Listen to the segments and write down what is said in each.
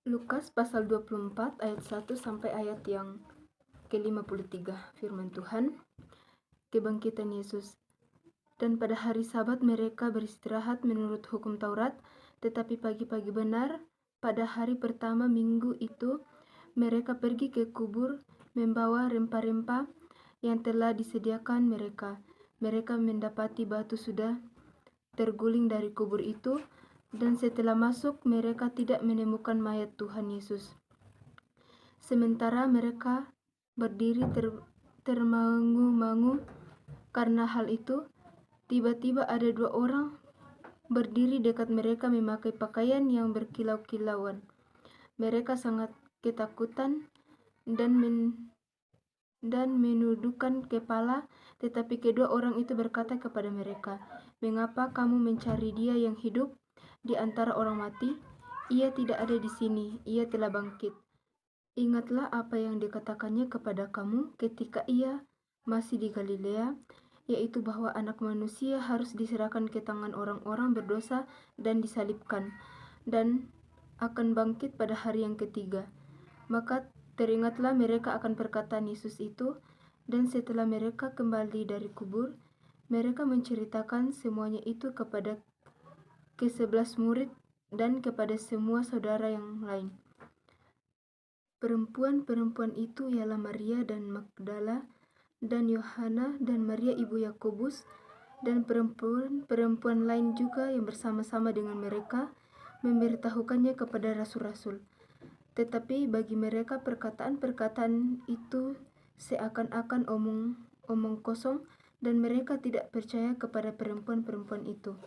Lukas pasal 24 ayat 1 sampai ayat yang ke-53. Firman Tuhan, kebangkitan Yesus. Dan pada hari Sabat mereka beristirahat menurut hukum Taurat, tetapi pagi-pagi benar pada hari pertama minggu itu mereka pergi ke kubur membawa rempah-rempah yang telah disediakan mereka. Mereka mendapati batu sudah terguling dari kubur itu, dan setelah masuk mereka tidak menemukan mayat Tuhan Yesus. Sementara mereka berdiri termangu-mangu karena hal itu, tiba-tiba ada dua orang berdiri dekat mereka memakai pakaian yang berkilau-kilauan. Mereka sangat ketakutan dan menundukkan kepala, tetapi kedua orang itu berkata kepada mereka, "Mengapa kamu mencari Dia yang hidup di antara orang mati? Ia tidak ada di sini, Ia telah bangkit. Ingatlah apa yang dikatakannya kepada kamu ketika Ia masih di Galilea, yaitu bahwa Anak Manusia harus diserahkan ke tangan orang-orang berdosa dan disalibkan, dan akan bangkit pada hari yang ketiga." Maka teringatlah mereka akan perkataan Yesus itu, dan setelah mereka kembali dari kubur, mereka menceritakan semuanya itu kepada ke-11 murid dan kepada semua saudara yang lain. Perempuan-perempuan itu ialah Maria dan Magdala, dan Yohana, dan Maria ibu Yakobus, dan perempuan-perempuan lain juga yang bersama-sama dengan mereka memberitahukannya kepada rasul-rasul. Tetapi bagi mereka perkataan-perkataan itu seakan-akan omong kosong, dan mereka tidak percaya kepada perempuan-perempuan itu.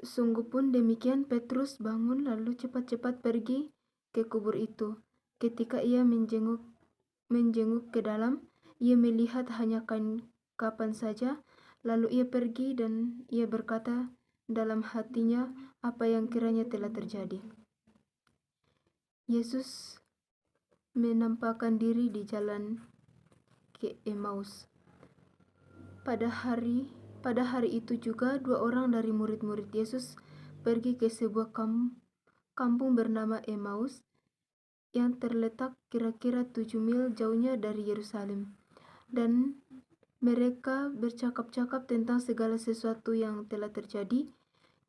Sungguh pun demikian, Petrus bangun lalu cepat-cepat pergi ke kubur itu. Ketika ia menjenguk ke dalam, ia melihat hanya kapan saja. Lalu ia pergi dan ia berkata dalam hatinya apa yang kiranya telah terjadi. Yesus menampakkan diri di jalan ke Emmaus. Pada hari itu juga dua orang dari murid-murid Yesus pergi ke sebuah kampung bernama Emmaus yang terletak kira-kira 7 mil jauhnya dari Yerusalem. Dan mereka bercakap-cakap tentang segala sesuatu yang telah terjadi.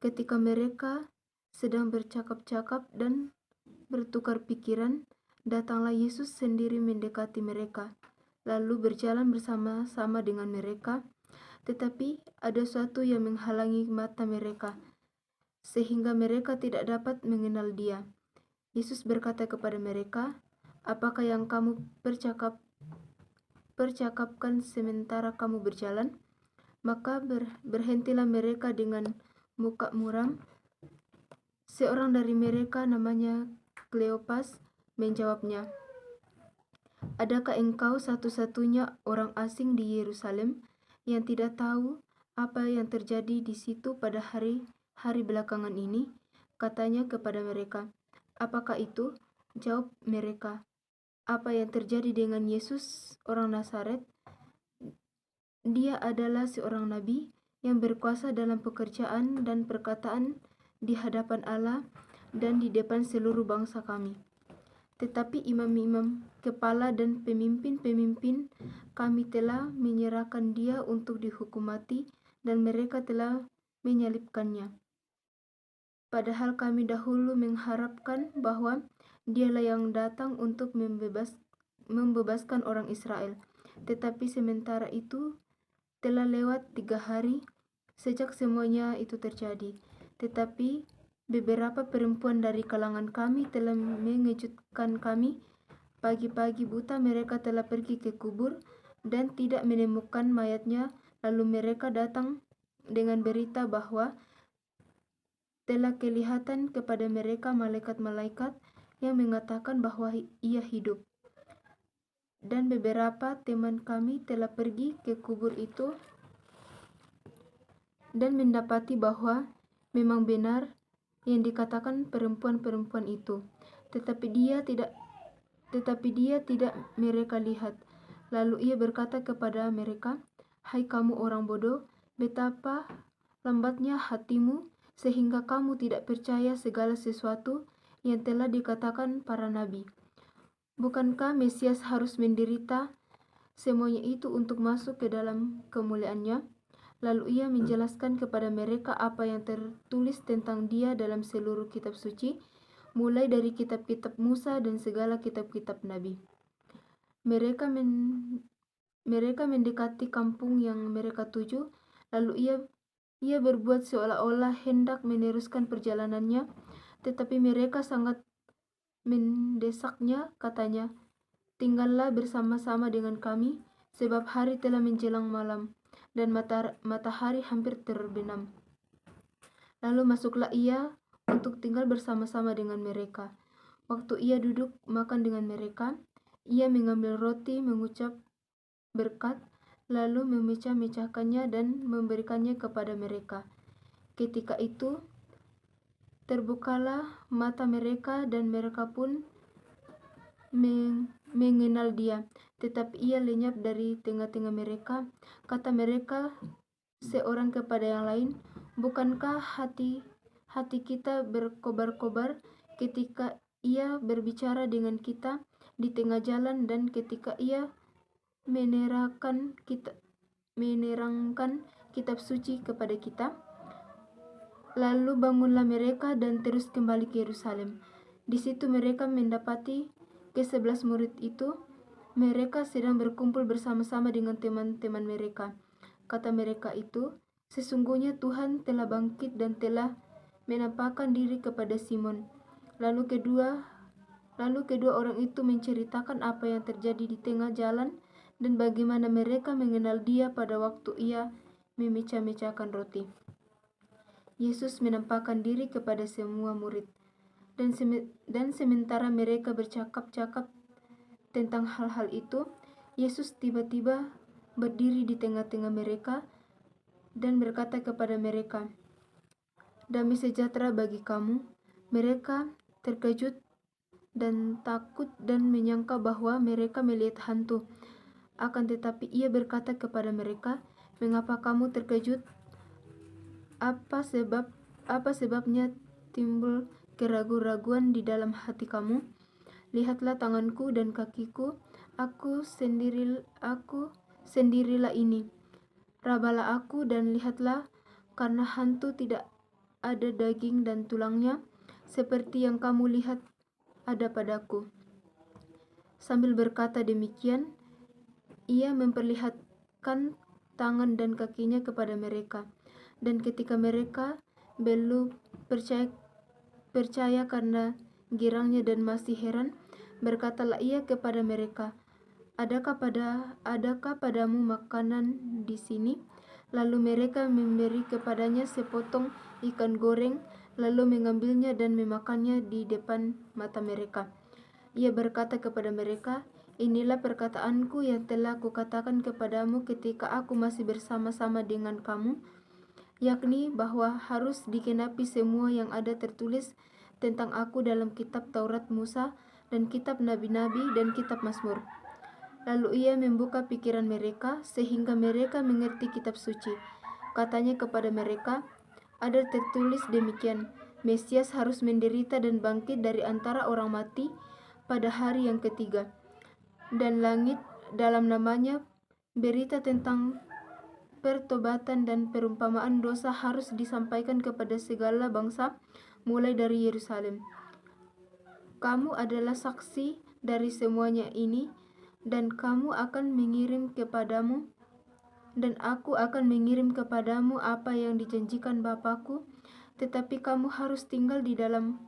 Ketika mereka sedang bercakap-cakap dan bertukar pikiran, datanglah Yesus sendiri mendekati mereka, lalu berjalan bersama-sama dengan mereka. Tetapi ada sesuatu yang menghalangi mata mereka, sehingga mereka tidak dapat mengenal Dia. Yesus berkata kepada mereka, "Apakah yang kamu percakapkan sementara kamu berjalan?" Maka berhentilah mereka dengan muka muram. Seorang dari mereka namanya Kleopas menjawabnya, "Adakah engkau satu-satunya orang asing di Yerusalem yang tidak tahu apa yang terjadi di situ pada hari-hari belakangan ini?" Katanya kepada mereka. "Apakah itu?" Jawab mereka, "Apa yang terjadi dengan Yesus orang Nazaret? Dia adalah seorang nabi yang berkuasa dalam pekerjaan dan perkataan di hadapan Allah dan di depan seluruh bangsa kami. Tetapi imam-imam kepala dan pemimpin-pemimpin kami telah menyerahkan Dia untuk dihukum mati, dan mereka telah menyalibkannya. Padahal kami dahulu mengharapkan bahwa Dialah yang datang untuk membebaskan orang Israel. Tetapi sementara itu telah lewat 3 hari sejak semuanya itu terjadi. Tetapi beberapa perempuan dari kalangan kami telah mengejutkan kami. Pagi-pagi buta mereka telah pergi ke kubur dan tidak menemukan mayatnya. Lalu mereka datang dengan berita bahwa telah kelihatan kepada mereka malaikat-malaikat yang mengatakan bahwa Ia hidup. Dan beberapa teman kami telah pergi ke kubur itu dan mendapati bahwa memang benar yang dikatakan perempuan-perempuan itu, tetapi dia tidak mereka lihat. Lalu ia berkata kepada mereka, "Hai kamu orang bodoh, betapa lambatnya hatimu sehingga kamu tidak percaya segala sesuatu yang telah dikatakan para nabi. Bukankah Mesias harus menderita semuanya itu untuk masuk ke dalam kemuliaannya? Lalu ia menjelaskan kepada mereka apa yang tertulis tentang dia dalam seluruh kitab suci, mulai dari kitab-kitab Musa dan segala kitab-kitab nabi. Mereka mendekati kampung yang mereka tuju, lalu ia berbuat seolah-olah hendak meneruskan perjalanannya, tetapi mereka sangat mendesaknya. Katanya, "Tinggallah bersama-sama dengan kami, sebab hari telah menjelang malam, dan matahari hampir terbenam." Lalu masuklah ia untuk tinggal bersama-sama dengan mereka. Waktu ia duduk makan dengan mereka, ia mengambil roti, mengucap berkat, lalu memecah-mecahkannya dan memberikannya kepada mereka. Ketika itu terbukalah mata mereka dan mereka pun mengenal dia, tetapi ia lenyap dari tengah-tengah mereka. Kata mereka seorang kepada yang lain, "Bukankah hati kita berkobar-kobar ketika ia berbicara dengan kita di tengah jalan dan ketika ia menerangkan kitab suci kepada kita?" Lalu bangunlah mereka dan terus kembali ke Yerusalem. Di situ mereka mendapati ke-11 murid itu. Mereka sedang berkumpul bersama-sama dengan teman-teman mereka. Kata mereka itu, "Sesungguhnya Tuhan telah bangkit dan telah menampakkan diri kepada Simon." Lalu kedua orang itu menceritakan apa yang terjadi di tengah jalan dan bagaimana mereka mengenal dia pada waktu ia memecah-mecahkan roti. Yesus menampakkan diri kepada semua murid, dan sementara mereka bercakap-cakap tentang hal-hal itu, Yesus tiba-tiba berdiri di tengah-tengah mereka dan berkata kepada mereka, "Damai sejahtera bagi kamu." Mereka terkejut dan takut dan menyangka bahwa mereka melihat hantu. Akan tetapi ia berkata kepada mereka, "Mengapa kamu terkejut? Apa sebabnya timbul keraguan-raguan di dalam hati kamu? Lihatlah tanganku dan kakiku, aku sendirilah ini. Rabalah aku dan lihatlah, karena hantu tidak ada daging dan tulangnya, seperti yang kamu lihat ada padaku." Sambil berkata demikian, ia memperlihatkan tangan dan kakinya kepada mereka. Dan ketika mereka belum percaya karena girangnya dan masih heran, berkatalah ia kepada mereka, Adakah padamu makanan di sini?" Lalu mereka memberi kepadanya sepotong ikan goreng, lalu mengambilnya dan memakannya di depan mata mereka. Ia berkata kepada mereka, "Inilah perkataanku yang telah kukatakan kepadamu ketika aku masih bersama-sama dengan kamu, yakni bahwa harus digenapi semua yang ada tertulis tentang aku dalam kitab Taurat Musa dan kitab Nabi-Nabi dan kitab Mazmur." Lalu ia membuka pikiran mereka sehingga mereka mengerti kitab suci. Katanya kepada mereka, "Ada tertulis demikian, Mesias harus menderita dan bangkit dari antara orang mati pada hari yang ketiga. Dan langit dalam namanya berita tentang pertobatan dan perumpamaan dosa harus disampaikan kepada segala bangsa mulai dari Yerusalem. Kamu adalah saksi dari semuanya ini, dan aku akan mengirim kepadamu apa yang dijanjikan Bapakku, tetapi kamu harus tinggal di dalam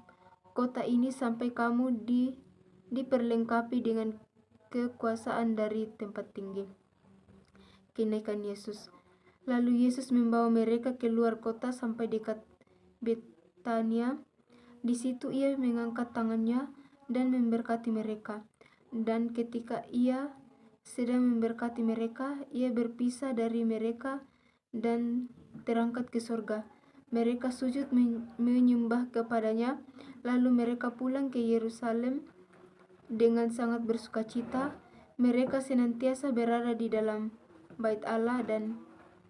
kota ini sampai kamu diperlengkapi dengan kekuasaan dari tempat tinggi." Kenaikan Yesus. Lalu Yesus membawa mereka keluar kota sampai dekat Betania. Di situ ia mengangkat tangannya dan memberkati mereka. Dan ketika ia sedang memberkati mereka, ia berpisah dari mereka dan terangkat ke surga. Mereka sujud menyembah kepadanya, lalu mereka pulang ke Yerusalem dengan sangat bersukacita. Mereka senantiasa berada di dalam bait Allah dan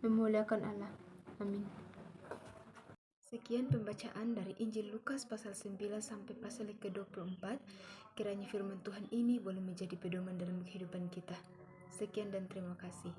memuliakan Allah. Amin. Sekian pembacaan dari Injil Lukas pasal 9 sampai pasal ke-24. Kiranya firman Tuhan ini boleh menjadi pedoman dalam kehidupan kita. Sekian dan terima kasih.